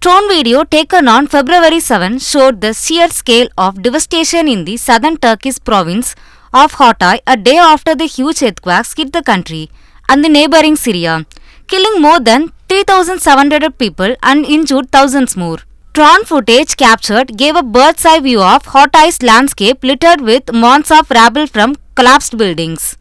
Drone video taken on February 7 showed the sheer scale of devastation in the southern Turkish province of Hatay a day after the huge earthquakes hit the country and the neighbouring Syria, killing more than 3,700 people and injured thousands more. Drone footage captured gave a bird's eye view of Hatay's landscape littered with mounds of rubble from collapsed buildings.